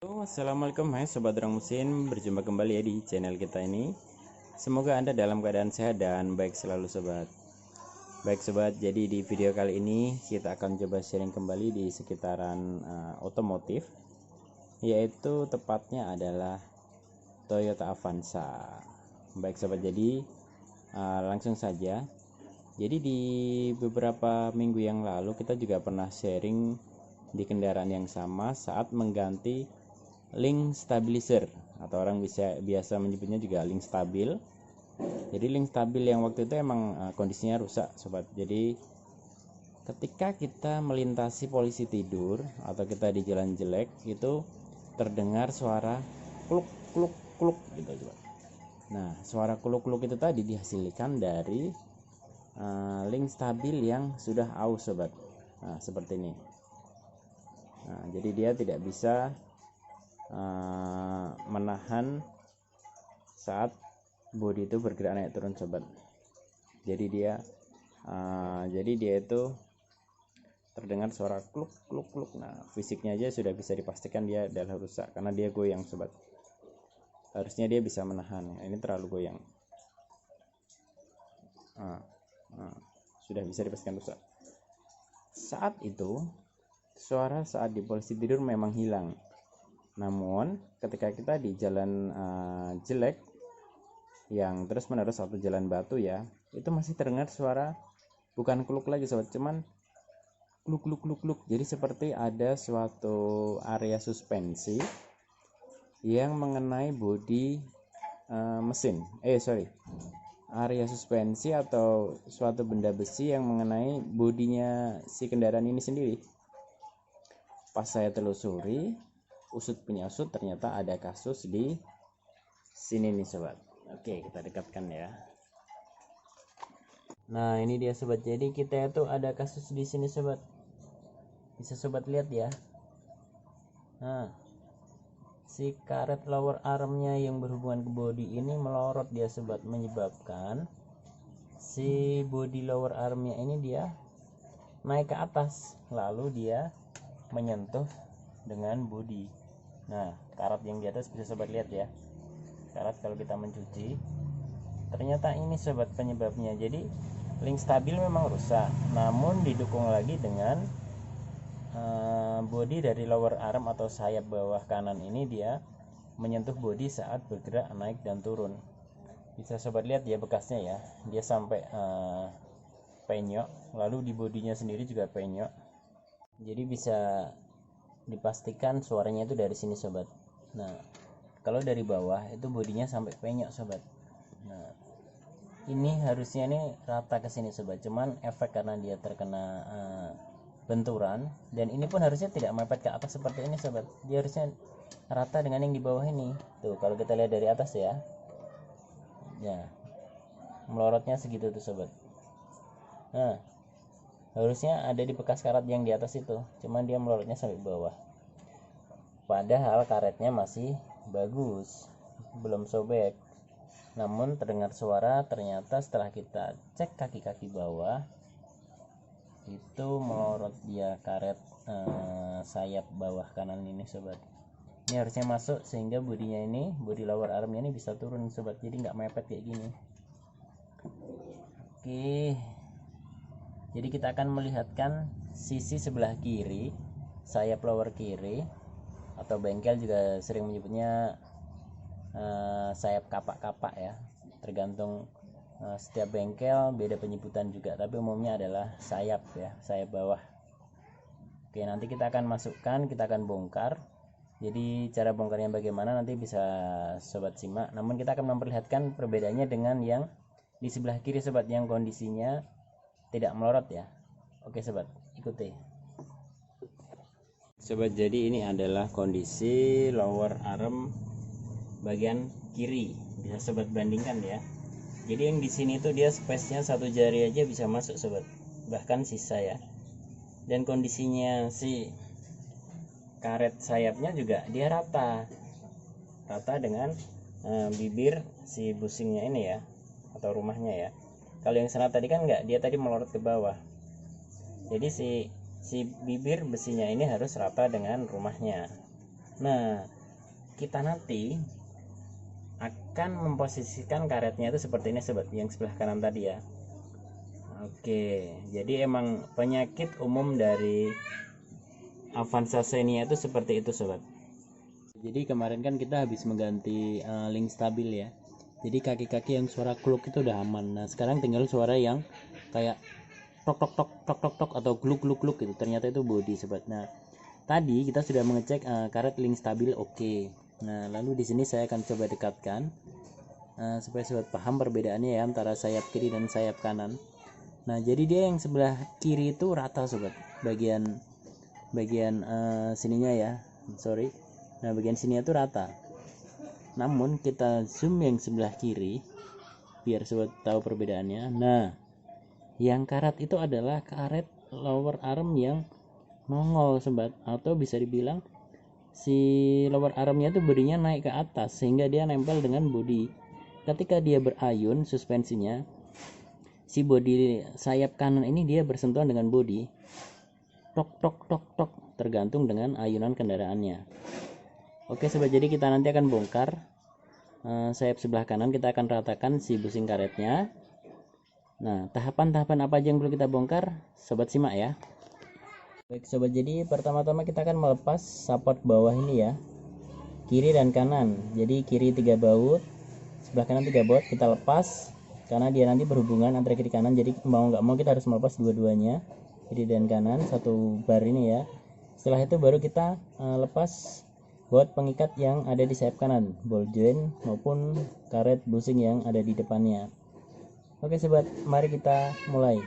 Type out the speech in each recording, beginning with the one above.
Halo, assalamualaikum, hai sobat Orang Mesin, berjumpa kembali ya di channel kita ini. Semoga Anda dalam keadaan sehat dan baik selalu sobat. Baik sobat, jadi di video kali ini kita akan coba sharing kembali di sekitaran otomotif, yaitu tepatnya adalah Toyota Avanza. Baik sobat, jadi langsung saja. Jadi di beberapa minggu yang lalu kita juga pernah sharing di kendaraan yang sama saat mengganti link stabilizer, atau orang biasa menyebutnya juga link stabil. Jadi link stabil yang waktu itu emang kondisinya rusak sobat. Jadi ketika kita melintasi polisi tidur atau kita di jalan jelek, itu terdengar suara kluk kluk kluk gitu sobat. Nah, suara kluk kluk itu tadi dihasilkan dari link stabil yang sudah aus sobat. Nah, seperti ini. Nah, jadi dia tidak bisa menahan saat bodi itu bergerak naik turun sobat. Jadi dia itu terdengar suara kluk kluk kluk. Nah, fisiknya aja sudah bisa dipastikan dia adalah rusak karena dia goyang sobat. Harusnya dia bisa menahan, ini terlalu goyang. Sudah bisa dipastikan rusak. Saat itu suara saat di polisi tidur memang hilang. Namun ketika kita di jalan jelek yang terus menerus atau jalan batu ya, itu masih terdengar suara bukan kluk lagi sobat, cuman kluk kluk kluk kluk. Jadi seperti ada suatu area suspensi yang mengenai bodi mesin. Area suspensi atau suatu benda besi yang mengenai bodinya si kendaraan ini sendiri. Pas saya telusuri, usut punya usut, ternyata ada kasus di sini nih sobat. Oke, kita dekatkan ya. Nah, ini dia sobat. Jadi kita itu ada kasus di sini sobat. Bisa sobat lihat ya. Nah, si karet lower armnya yang berhubungan ke bodi ini melorot dia sobat, menyebabkan si bodi lower armnya ini dia naik ke atas, lalu dia menyentuh dengan bodi. Nah, karat yang di atas bisa sobat lihat ya. Karat kalau kita mencuci, ternyata ini sobat penyebabnya. Jadi link stabil memang rusak, namun didukung lagi dengan bodi dari lower arm atau sayap bawah kanan ini dia menyentuh bodi saat bergerak naik dan turun. Bisa sobat lihat ya bekasnya ya, dia sampai penyok, lalu di bodinya sendiri juga penyok. Jadi bisa dipastikan suaranya itu dari sini sobat. Nah, kalau dari bawah itu bodinya sampai penyok sobat. Nah, ini harusnya ini rata ke sini sobat, cuman efek karena dia terkena benturan, dan ini pun harusnya tidak mepet ke atas seperti ini sobat. Dia harusnya rata dengan yang di bawah ini. Tuh, kalau kita lihat dari atas ya. Ya, melorotnya segitu tuh sobat. Nah, harusnya ada di bekas karet yang di atas itu, cuman dia melorotnya sampai bawah. Padahal karetnya masih bagus, belum sobek. Namun terdengar suara, ternyata setelah kita cek kaki-kaki bawah itu melorot dia karet sayap bawah kanan ini sobat. Ini harusnya masuk sehingga bodinya ini, bodi lower armnya ini bisa turun sobat, jadi nggak mepet kayak gini. Oke, jadi kita akan melihatkan sisi sebelah kiri, sayap lower kiri, atau bengkel juga sering menyebutnya sayap kapak-kapak ya, tergantung setiap bengkel beda penyebutan juga, tapi umumnya adalah sayap ya, sayap bawah. Oke, nanti kita akan masukkan, kita akan bongkar. Jadi cara bongkarnya bagaimana nanti bisa sobat simak, namun kita akan memperlihatkan perbedaannya dengan yang di sebelah kiri sobat, yang kondisinya tidak melorot ya. Oke sobat, ikuti sobat. Jadi ini adalah kondisi lower arm bagian kiri, bisa sobat bandingkan ya. Jadi yang di sini tuh dia space-nya satu jari aja bisa masuk sobat, bahkan sisa ya. Dan kondisinya si karet sayapnya juga dia rata dengan bibir si busingnya ini ya, atau rumahnya ya. Kalau yang sana tadi kan enggak, dia tadi melorot ke bawah. Jadi si bibir besinya ini harus rata dengan rumahnya. Nah, kita nanti akan memposisikan karetnya itu seperti ini sobat, yang sebelah kanan tadi ya. Oke, jadi emang penyakit umum dari Avanza Xenia itu seperti itu sobat. Jadi kemarin kan kita habis mengganti link stabil ya. Jadi kaki-kaki yang suara kluk itu udah aman. Nah sekarang tinggal suara yang kayak tok tok tok tok tok tok atau gluk gluk gluk gitu. Ternyata itu bodi sobat. Nah tadi kita sudah mengecek karet link stabil oke. Nah lalu di sini saya akan coba dekatkan supaya sobat paham perbedaannya ya antara sayap kiri dan sayap kanan. Nah jadi dia yang sebelah kiri itu rata sobat, bagian sininya ya, sorry. Nah bagian sini itu rata. Namun kita zoom yang sebelah kiri biar sobat tahu perbedaannya. Nah yang karet itu adalah karet lower arm yang nongol sobat, atau bisa dibilang si lower armnya itu bodinya naik ke atas sehingga dia nempel dengan bodi. Ketika dia berayun suspensinya, si bodi sayap kanan ini dia bersentuhan dengan bodi, tok tok tok tok, tergantung dengan ayunan kendaraannya. Oke sobat, jadi kita nanti akan bongkar sayap sebelah kanan, kita akan ratakan si busing karetnya. Nah tahapan-tahapan apa aja yang perlu kita bongkar, sobat simak ya. Baik sobat, jadi pertama-tama kita akan melepas support bawah ini ya, kiri dan kanan. Jadi kiri 3 baut, sebelah kanan 3 baut kita lepas karena dia nanti berhubungan antara kiri kanan. Jadi mau nggak mau kita harus melepas dua-duanya, kiri dan kanan, satu bar ini ya. Setelah itu baru kita lepas baut pengikat yang ada di sayap kanan, ball joint maupun karet busing yang ada di depannya. Oke sobat, mari kita mulai.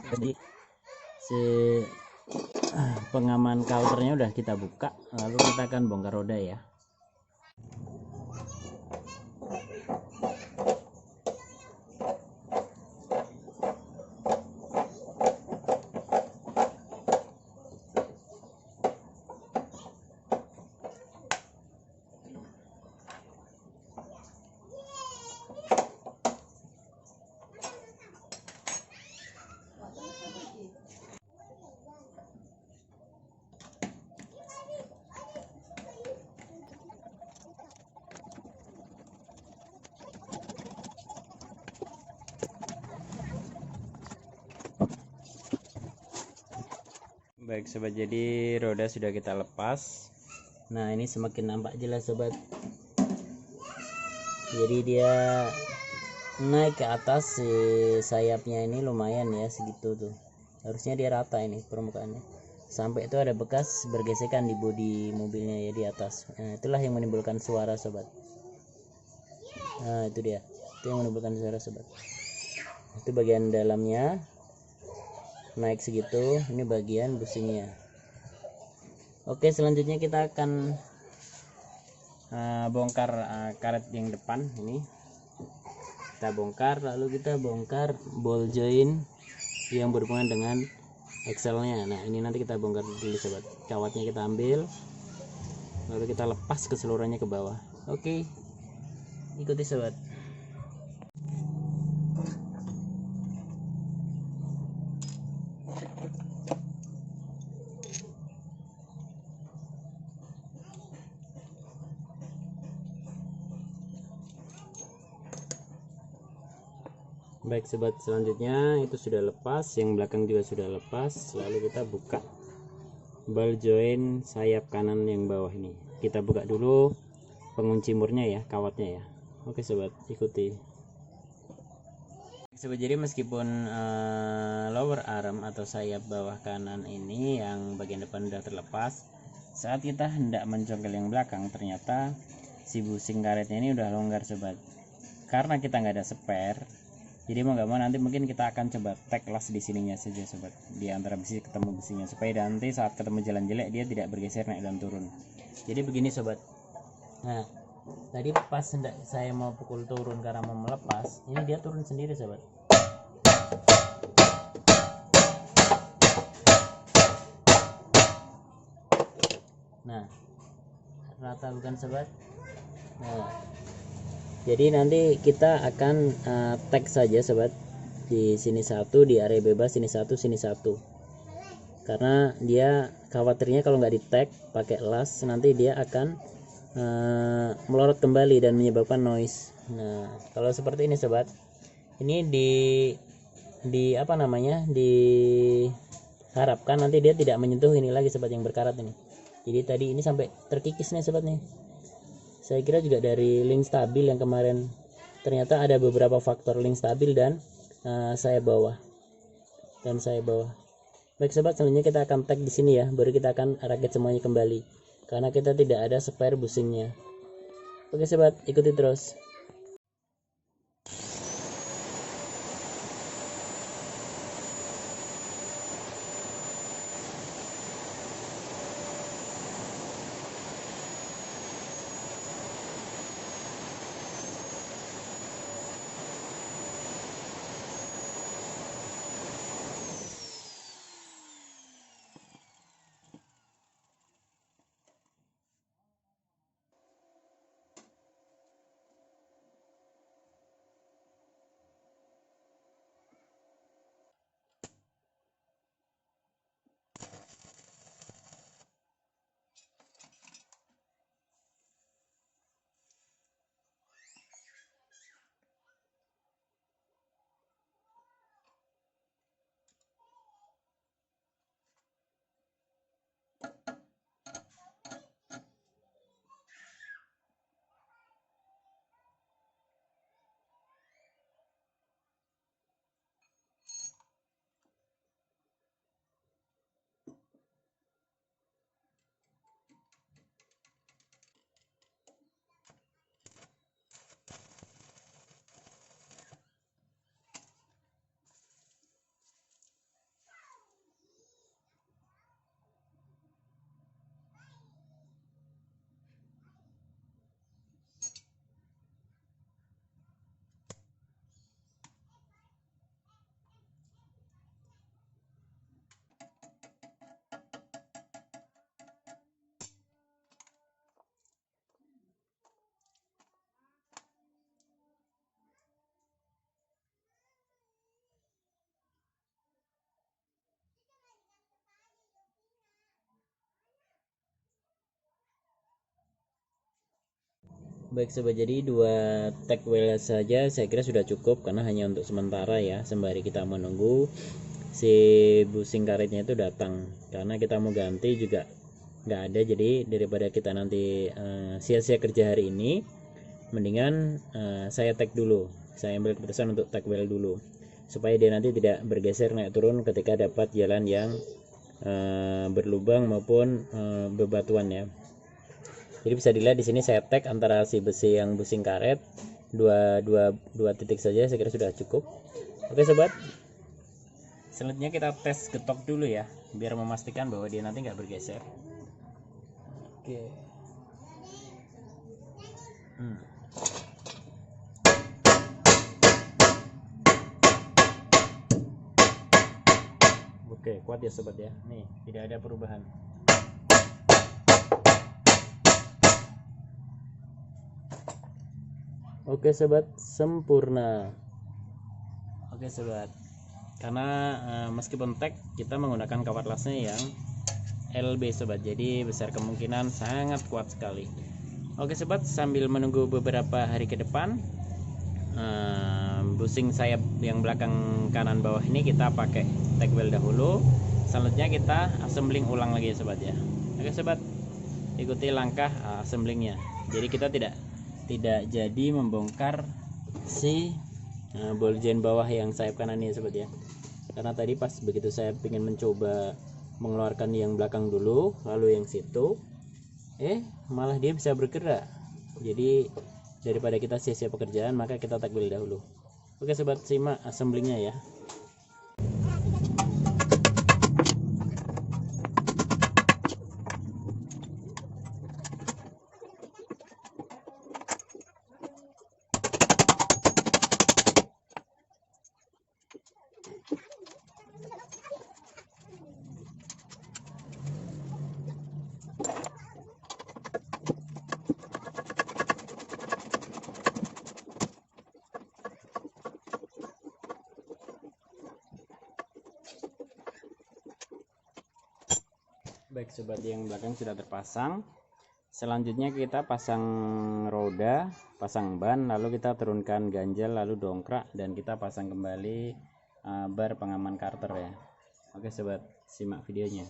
Jadi si pengaman counternya udah kita buka, lalu kita akan bongkar roda ya. Baik sobat, jadi roda sudah kita lepas. Nah ini semakin nampak jelas sobat, jadi dia naik ke atas si sayapnya ini lumayan ya, segitu tuh, harusnya dia rata ini permukaannya, sampai itu ada bekas bergesekan di bodi mobilnya ya di atas. Nah itulah yang menimbulkan suara sobat. Nah itu dia, itu yang menimbulkan suara sobat. Itu bagian dalamnya naik segitu, ini bagian busingnya. Oke, selanjutnya kita akan bongkar karet yang depan ini. Kita bongkar, lalu kita bongkar ball joint yang berhubungan dengan axle-nya. Nah ini nanti kita bongkar dulu sobat, kawatnya kita ambil, lalu kita lepas keseluruhannya ke bawah. Oke, ikuti sobat. Baik sobat, selanjutnya itu sudah lepas, yang belakang juga sudah lepas. Lalu kita buka ball joint sayap kanan yang bawah ini. Kita buka dulu pengunci murnya ya, kawatnya ya. Oke sobat, ikuti. Sobat, jadi meskipun lower arm atau sayap bawah kanan ini yang bagian depan sudah terlepas, saat kita hendak mencongkel yang belakang ternyata si busing karetnya ini udah longgar sobat. Karena kita nggak ada spare, jadi mau nggak mau nanti mungkin kita akan coba tag las di sininya saja sobat, di antara besi ketemu besinya, supaya nanti saat ketemu jalan jelek dia tidak bergeser naik dan turun. Jadi begini sobat. Nah, tadi pas hendak saya mau pukul turun karena mau melepas, ini dia turun sendiri sobat. Nah, rata bukan sobat? Nah, jadi nanti kita akan tag saja sobat, di sini satu, di area bebas sini satu, karena dia khawatirnya kalau nggak di tag pakai las nanti dia akan melorot kembali dan menyebabkan noise. Nah, kalau seperti ini sobat, ini di apa namanya, diharapkan nanti dia tidak menyentuh ini lagi sobat yang berkarat ini. Jadi tadi ini sampai terkikis nih sobat nih. Saya kira juga dari link stabil yang kemarin, ternyata ada beberapa faktor link stabil dan saya bawah. Baik sobat, selanjutnya kita akan tag di sini ya, baru kita akan rakit semuanya kembali karena kita tidak ada spare busingnya. Oke sobat, ikuti terus. Baik sobat, jadi dua tag wheel saja saya kira sudah cukup karena hanya untuk sementara ya, sembari kita menunggu si busing karetnya itu datang, karena kita mau ganti juga nggak ada. Jadi daripada kita nanti sia-sia kerja hari ini, mendingan saya tag dulu, saya ambil keputusan untuk tag wheel dulu supaya dia nanti tidak bergeser naik turun ketika dapat jalan yang berlubang maupun bebatuan ya. Jadi bisa dilihat di sini saya tag antara si besi yang busing karet dua titik saja, saya kira sudah cukup. Oke sobat, selanjutnya kita tes getok dulu ya, biar memastikan bahwa dia nanti nggak bergeser. Oke. Oke, kuat ya sobat ya. Nih, tidak ada perubahan. Oke sobat, sempurna. Oke sobat, karena meskipun tag kita menggunakan kawat lasnya yang LB sobat, jadi besar kemungkinan sangat kuat sekali. Oke sobat, sambil menunggu beberapa hari ke depan, busing sayap yang belakang kanan bawah ini kita pakai tag weld dahulu. Selanjutnya kita assembling ulang lagi sobat ya. Oke sobat, ikuti langkah assemblingnya. Jadi kita tidak jadi membongkar si ball joint bawah yang sayap kanan ini sobat ya, karena tadi pas begitu saya ingin mencoba mengeluarkan yang belakang dulu lalu yang situ malah dia bisa bergerak. Jadi daripada kita sia-sia pekerjaan, maka kita takbil dahulu. Oke sobat, simak assemblingnya ya. Baik sobat, yang belakang sudah terpasang. Selanjutnya kita pasang roda, pasang ban, lalu kita turunkan ganjel, lalu dongkrak, dan kita pasang kembali bar pengaman karter ya. Oke sobat, simak videonya.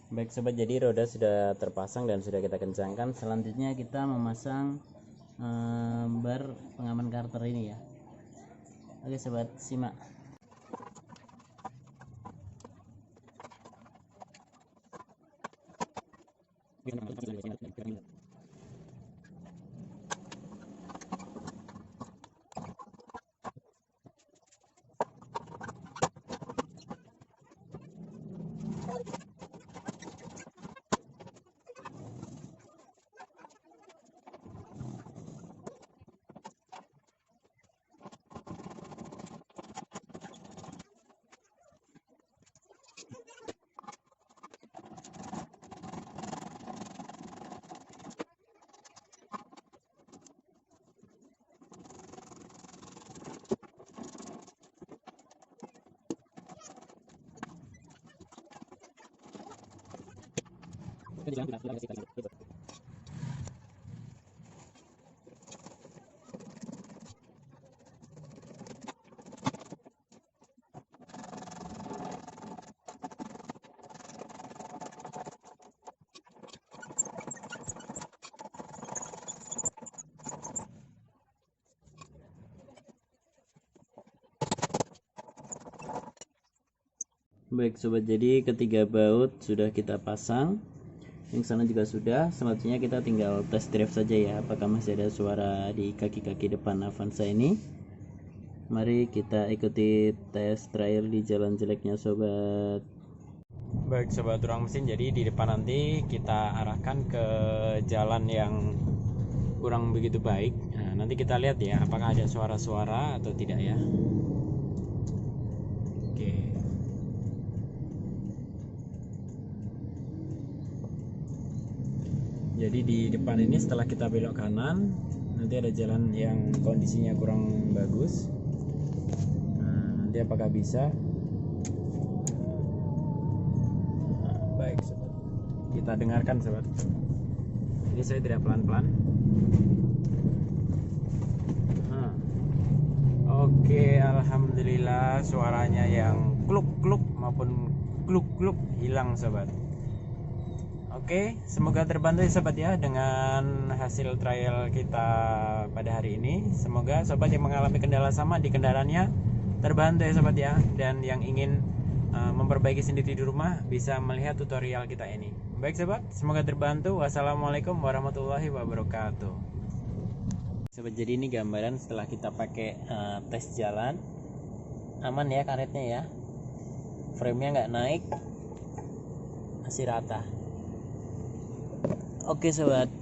Baik sobat, jadi roda sudah terpasang dan sudah kita kencangkan. Selanjutnya kita memasang bar pengaman karter ini ya. Oke sobat, simak. Baik sobat, jadi ketiga baut sudah kita pasang, yang sana juga sudah. Selanjutnya kita tinggal tes drive saja ya, apakah masih ada suara di kaki-kaki depan Avanza ini. Mari kita ikuti tes trial di jalan jeleknya sobat. Baik sobat ruang mesin, jadi di depan nanti kita arahkan ke jalan yang kurang begitu baik. Nah, nanti kita lihat ya apakah ada suara-suara atau tidak ya. Oke. Jadi di depan ini setelah kita belok kanan, nanti ada jalan yang kondisinya kurang bagus. Nah, nanti apakah bisa? Nah, baik sobat, kita dengarkan sobat. Ini saya tidak pelan-pelan. Nah, oke, alhamdulillah suaranya yang kluk-kluk maupun kluk-kluk hilang sobat. Oke, semoga terbantu ya sobat ya dengan hasil trial kita pada hari ini. Semoga sobat yang mengalami kendala sama di kendaraannya terbantu ya sobat ya. Dan yang ingin memperbaiki sendiri di rumah bisa melihat tutorial kita ini. Baik sobat, semoga terbantu. Wassalamualaikum warahmatullahi wabarakatuh. Sobat, jadi ini gambaran setelah kita pakai tes jalan. Aman ya karetnya ya. Frame-nya nggak naik, masih rata. Oke sobat,